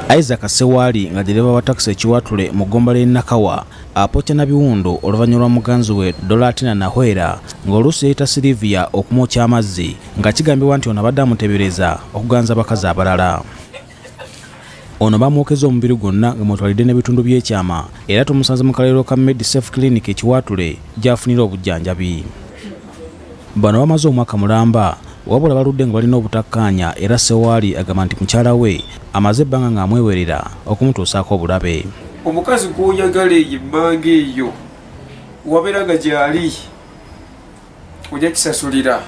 Isaac Sewali nga dereva wa taxi ekiwatule mu ggombole Nakawa apokya na biwundu oluvannyuma lwa muganzi we Dolatina Nahwera ng'oluusi yayita Silivia okumwokya amazzi nga kigambibwa nti ono abadde amuteebereza okuganza abakazi abalala. Ono bamwokeza omubiri gwonna nga mwetwalidde n'ebitundu by'ekyama era tumusanze mu kalero ka MedSafe Clinic ekiwatule gy'afunira obujjanjabi. Bano bamaze omwaka mulamba wabula baludde nga balina obutakkaanya era Sewali agamba nti mukyala we amaze ebbanga ng'amwewerera okumutuusaako obulabe. Omukazi gw'oyagala eyimmanga eyo wabeeranga gy'ali ojja kisasulira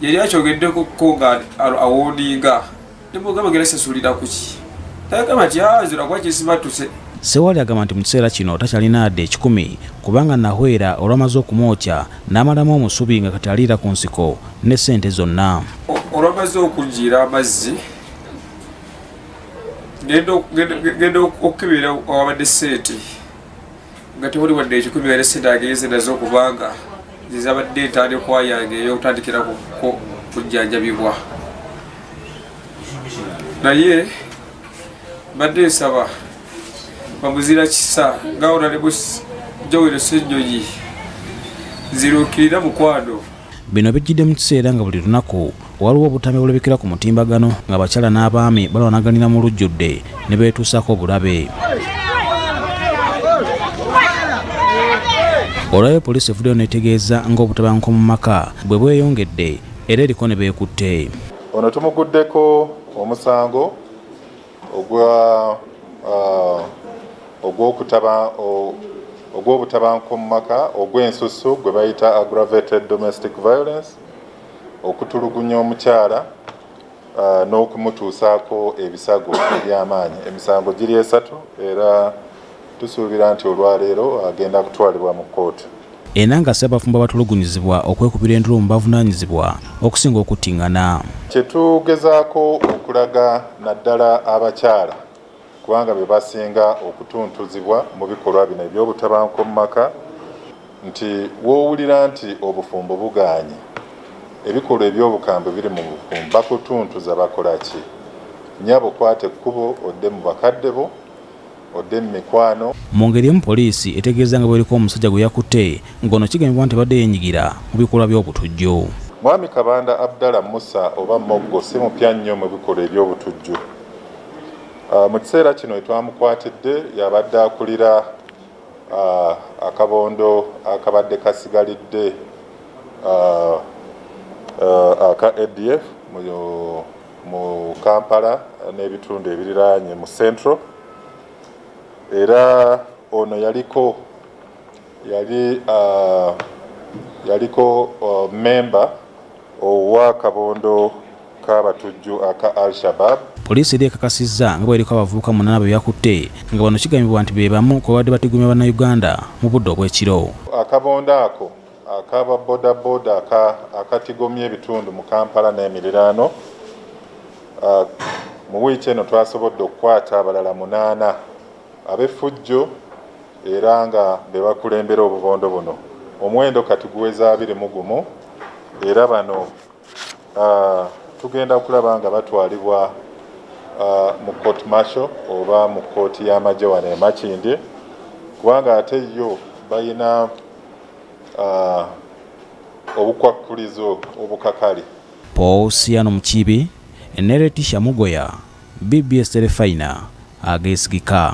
yali akyogeddeko nga awooninga nemugamba gera sasulira kuki tayagamba nti azira kuba kisibatuse. Sewali agamba nti mu kiseera kino takyalina adde 10 kubanga Nahwera olwamaze okumwokya n'amalamu omusubi nga kati aliira ku nsiko ne ssente zonna. Olwamaze okunjiira amazzi genda okukebera awabadde ssente nga tewali wadde 10 era ssente agenze nazo okubanga zizabadde entandikwa yange ey'okutandikira kujjanjabibwa. Naye badde nsaba bamuzira kisa ngaona ne Joel Ssennyonyi zirukirira mukwano. Bino bijjidde mu kiseera nga buli lunaku waliwo obutambi bulabikira ku mutimbagano nga bakyala n'abaami balwanaganira mu lujjudde ne beetuusaako obulabe. Olwayo poliisi evuddeyo n'etegeeza ng'Obutabanguko mu Maka bwe bweyongedde era eriko ne beekutte. Ono tumuguddeko omusango ogw'obutabanguko mu maka ogw'ensusu gwe bayita aggravated domestic violence, okutulugunya omukyala n'okumutuusaako ebisago eby'amaanyi. Emisango giri 3 era tusuubira nti olwaleero agenda kutwalibwa mu kkooti. Enanga abafumba batuluguniyizibwa okwekubira enduulu mu bavunaanyizibwa okusinga okuttingana. Kye tugezaako okulaga naddala abakyala kubanga be basinga okutuntuzibwa mu bikolwa bino eby'obutabanguko mu maka nti woowulira nti obufumbo bugaanye ebikolwa eby'obukambwe biri mu bufumbo bakutuntuza bakola ki? Nnyabo kwate ekkubo odde mu bakadde bo odde mu mikwano. Mu ngeri emu poliisi etegeeza nga bweriko omusajja gwe yakutte ng'ono kigambibwa nti badde yeenyigira mu bikolwa by'obutujju. Mwami Kabanda Abdallah Musa oba Moggo si mupya nnyo mu bikolwa eby'obutujju. Mu kiseera kino etwamukwatidde yabadde akulira akabondo akabadde kasigalidde aka ADF mu Kampala n'ebitundu ebiriraanye mu Central. Era ono yaliko member owa kabondo k'abatujju aka Al-Shabaab. Poliisi eri ekakasizza nga bweriko abavubuka 8 be yakutte nga bano kigambibwa nti be bamu ku babadde batigumya Bannayuganda mu budde obw'ekiro. Akabondo ako akaba bodaboda akatigomya ebitundu mu Kampala n'emiriraano. Mu wiiki eno twasobodde okukwata abalala 8 ab'effujjo era nga be bakulembera obubondo buno. Omuwendo kati guweza 21 era bano tugenda kulaba nga batwalibwa mu court martial oba mu kkooti y'amagye wano e Makindye kubanga ate yo balina obukwakkulizo obukakali. Pausiano Mukibi, Nereti Shamugoya, BBS Telefaina, agesigika.